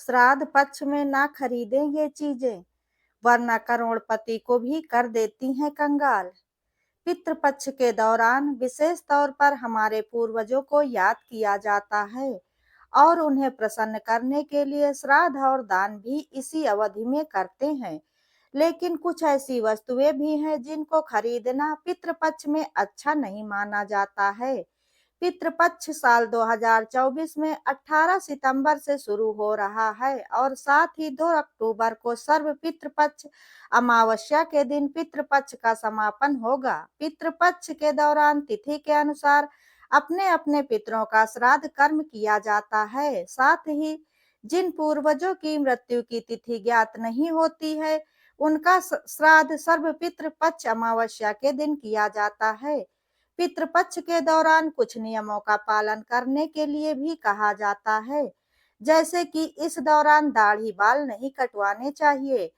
श्राद्ध पक्ष में ना खरीदें ये चीजें, वरना करोड़पति को भी कर देती हैं कंगाल। पितृपक्ष के दौरान विशेष तौर पर हमारे पूर्वजों को याद किया जाता है और उन्हें प्रसन्न करने के लिए श्राद्ध और दान भी इसी अवधि में करते हैं। लेकिन कुछ ऐसी वस्तुएं भी हैं जिनको खरीदना पितृपक्ष में अच्छा नहीं माना जाता है। पितृपक्ष साल 2024 में 18 सितंबर से शुरू हो रहा है और साथ ही 2 अक्टूबर को सर्व पितृपक्ष अमावस्या के दिन पितृपक्ष का समापन होगा। पितृपक्ष के दौरान तिथि के अनुसार अपने अपने पितरों का श्राद्ध कर्म किया जाता है। साथ ही जिन पूर्वजों की मृत्यु की तिथि ज्ञात नहीं होती है, उनका श्राद्ध सर्व पितृपक्ष अमावस्या के दिन किया जाता है। पितृपक्ष के दौरान कुछ नियमों का पालन करने के लिए भी कहा जाता है, जैसे कि इस दौरान दाढ़ी बाल नहीं कटवाने चाहिए,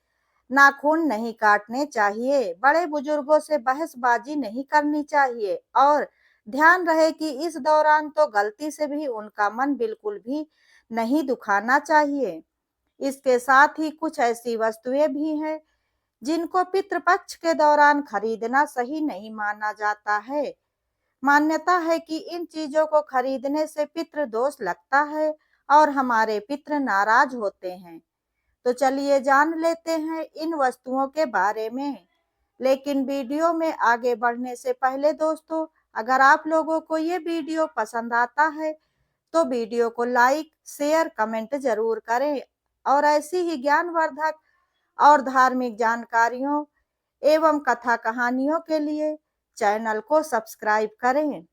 नाखून नहीं काटने चाहिए, बड़े बुजुर्गों से बहसबाजी नहीं करनी चाहिए और ध्यान रहे कि इस दौरान तो गलती से भी उनका मन बिल्कुल भी नहीं दुखाना चाहिए। इसके साथ ही कुछ ऐसी वस्तुएं भी हैं जिनको पितृपक्ष के दौरान खरीदना सही नहीं माना जाता है। मान्यता है कि इन चीजों को खरीदने से पितृ दोष लगता है और हमारे पितृ नाराज होते हैं। तो चलिए जान लेते हैं इन वस्तुओं के बारे में। लेकिन वीडियो में आगे बढ़ने से पहले दोस्तों, अगर आप लोगों को ये वीडियो पसंद आता है तो वीडियो को लाइक, शेयर, कमेंट जरूर करें और ऐसी ही ज्ञानवर्धक और धार्मिक जानकारियों एवं कथा कहानियों के लिए चैनल को सब्सक्राइब करें।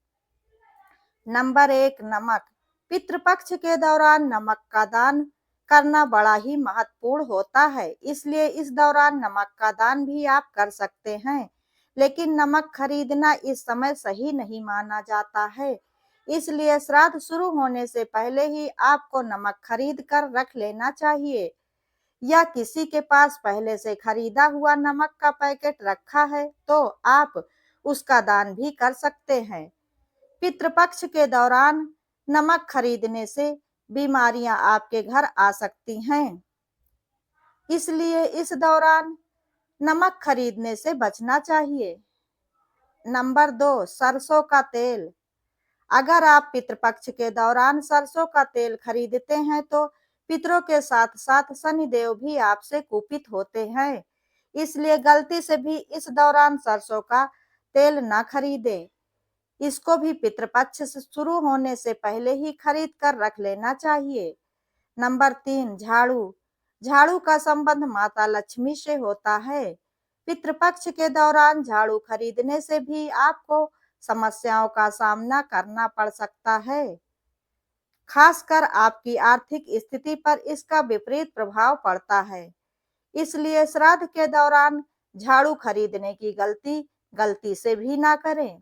नंबर 1, नमक। पितृपक्ष के दौरान नमक का दान करना बड़ा ही महत्वपूर्ण होता है, इसलिए इस दौरान नमक का दान भी आप कर सकते हैं। लेकिन नमक खरीदना इस समय सही नहीं माना जाता है, इसलिए श्राद्ध शुरू होने से पहले ही आपको नमक खरीद कर रख लेना चाहिए, या किसी के पास पहले से खरीदा हुआ नमक का पैकेट रखा है तो आप उसका दान भी कर सकते हैं। पितृपक्ष के दौरान नमक खरीदने से बीमारियां आपके घर आ सकती हैं, इसलिए इस दौरान नमक खरीदने से बचना चाहिए। नंबर 2, सरसों का तेल। अगर आप पितृपक्ष के दौरान सरसों का तेल खरीदते हैं तो पितरों के साथ साथ शनिदेव भी आपसे कुपित होते हैं, इसलिए गलती से भी इस दौरान सरसों का तेल ना खरीदें। इसको भी पितृपक्ष से शुरू होने से पहले ही खरीद कर रख लेना चाहिए। नंबर 3, झाड़ू। झाड़ू का संबंध माता लक्ष्मी से होता है। पितृपक्ष के दौरान झाड़ू खरीदने से भी आपको समस्याओं का सामना करना पड़ सकता है, खासकर आपकी आर्थिक स्थिति पर इसका विपरीत प्रभाव पड़ता है। इसलिए श्राद्ध के दौरान झाड़ू खरीदने की गलती से भी ना करें।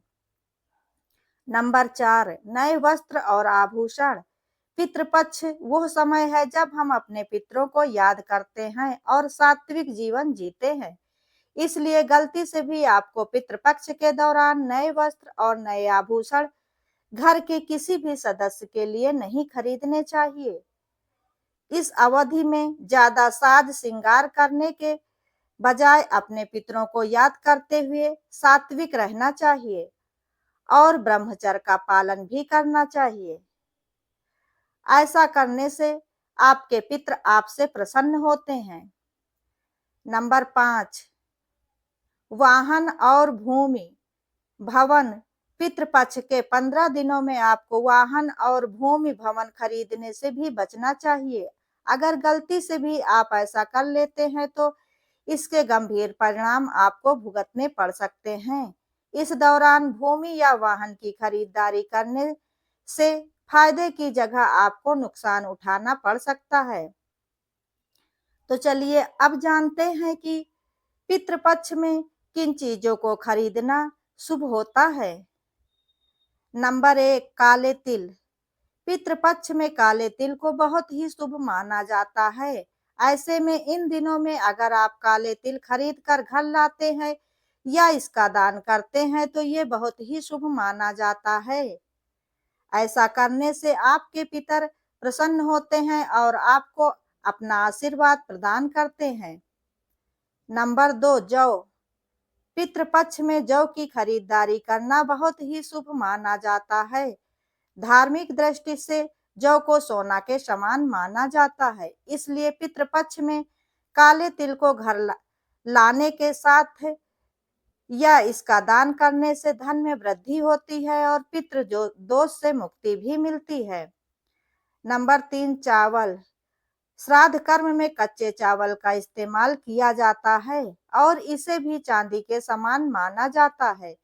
नंबर 4, नए वस्त्र और आभूषण। पितृपक्ष वह समय है जब हम अपने पितरों को याद करते हैं और सात्विक जीवन जीते हैं, इसलिए गलती से भी आपको पितृपक्ष के दौरान नए वस्त्र और नए आभूषण घर के किसी भी सदस्य के लिए नहीं खरीदने चाहिए। इस अवधि में ज्यादा साज श्रृंगार करने के बजाय अपने पितरों को याद करते हुए सात्विक रहना चाहिए और ब्रह्मचर्य का पालन भी करना चाहिए। ऐसा करने से आपके पितृ आपसे प्रसन्न होते हैं। नंबर 5, वाहन और भूमि भवन। पितृपक्ष के 15 दिनों में आपको वाहन और भूमि भवन खरीदने से भी बचना चाहिए। अगर गलती से भी आप ऐसा कर लेते हैं तो इसके गंभीर परिणाम आपको भुगतने पड़ सकते हैं। इस दौरान भूमि या वाहन की खरीदारी करने से फायदे की जगह आपको नुकसान उठाना पड़ सकता है। तो चलिए अब जानते हैं कि पितृपक्ष में किन चीजों को खरीदना शुभ होता है। नंबर 1, काले तिल। पितृपक्ष में काले तिल को बहुत ही शुभ माना जाता है। ऐसे में इन दिनों में अगर आप काले तिल खरीद कर घर लाते हैं या इसका दान करते हैं तो ये बहुत ही शुभ माना जाता है। ऐसा करने से आपके पितर प्रसन्न होते हैं और आपको अपना आशीर्वाद प्रदान करते हैं। नंबर 2, जौ। पितृपक्ष में जौ की खरीदारी करना बहुत ही शुभ माना जाता है। धार्मिक दृष्टि से जौ को सोना के समान माना जाता है, इसलिए पितृपक्ष में काले तिल को घर लाने के साथ या इसका दान करने से धन में वृद्धि होती है और पितृ दोष से मुक्ति भी मिलती है। नंबर 3, चावल। श्राद्ध कर्म में कच्चे चावल का इस्तेमाल किया जाता है और इसे भी चांदी के समान माना जाता है।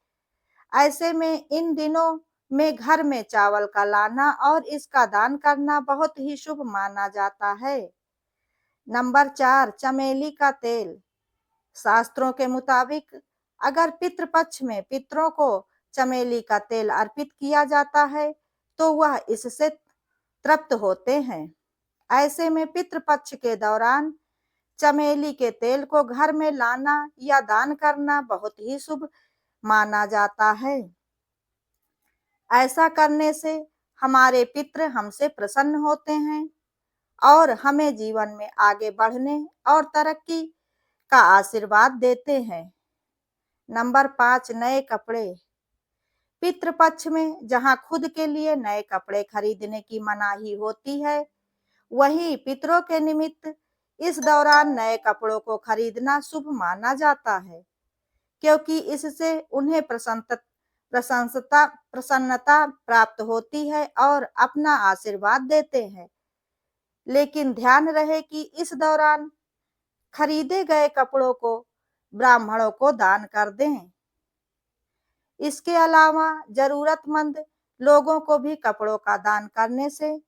ऐसे में इन दिनों में घर में चावल का लाना और इसका दान करना बहुत ही शुभ माना जाता है। नंबर 4, चमेली का तेल। शास्त्रों के मुताबिक अगर पितृपक्ष में पितरों को चमेली का तेल अर्पित किया जाता है तो वह इससे तृप्त होते हैं। ऐसे में पितृपक्ष के दौरान चमेली के तेल को घर में लाना या दान करना बहुत ही शुभ माना जाता है। ऐसा करने से हमारे पितृ हमसे प्रसन्न होते हैं और हमें जीवन में आगे बढ़ने और तरक्की का आशीर्वाद देते हैं। नंबर 5, नए कपड़े। पितृपक्ष में जहां खुद के लिए नए कपड़े खरीदने की मनाही होती है, वहीं पितरों के निमित्त इस दौरान नए कपड़ों को खरीदना शुभ माना जाता है, क्योंकि इससे उन्हें प्रसन्नता प्राप्त होती है और अपना आशीर्वाद देते हैं। लेकिन ध्यान रहे कि इस दौरान खरीदे गए कपड़ों को ब्राह्मणों को दान कर दें। इसके अलावा जरूरतमंद लोगों को भी कपड़ों का दान करने से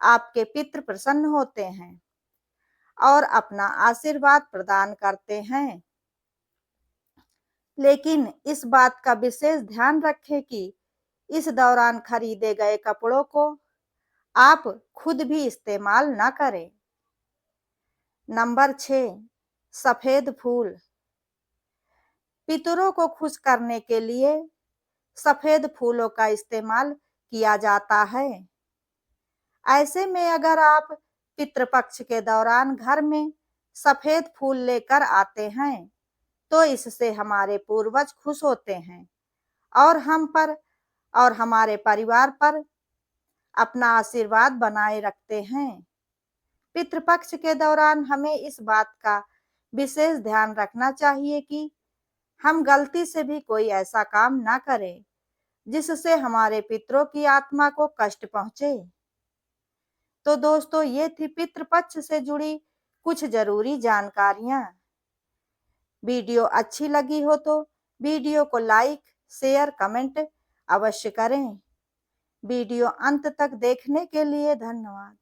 आपके पितृ प्रसन्न होते हैं और अपना आशीर्वाद प्रदान करते हैं। लेकिन इस बात का विशेष ध्यान रखें कि इस दौरान खरीदे गए कपड़ों को आप खुद भी इस्तेमाल न करें। नंबर 6, सफेद फूल। पितरों को खुश करने के लिए सफेद फूलों का इस्तेमाल किया जाता है। ऐसे में अगर आप पितृपक्ष के दौरान घर में सफेद फूल लेकर आते हैं तो इससे हमारे पूर्वज खुश होते हैं और हम पर और हमारे परिवार पर अपना आशीर्वाद बनाए रखते हैं। पितृपक्ष के दौरान हमें इस बात का विशेष ध्यान रखना चाहिए कि हम गलती से भी कोई ऐसा काम ना करें जिससे हमारे पितरों की आत्मा को कष्ट पहुंचे। तो दोस्तों, ये थी पितृपक्ष से जुड़ी कुछ जरूरी जानकारियां। वीडियो अच्छी लगी हो तो वीडियो को लाइक, शेयर, कमेंट अवश्य करें। वीडियो अंत तक देखने के लिए धन्यवाद।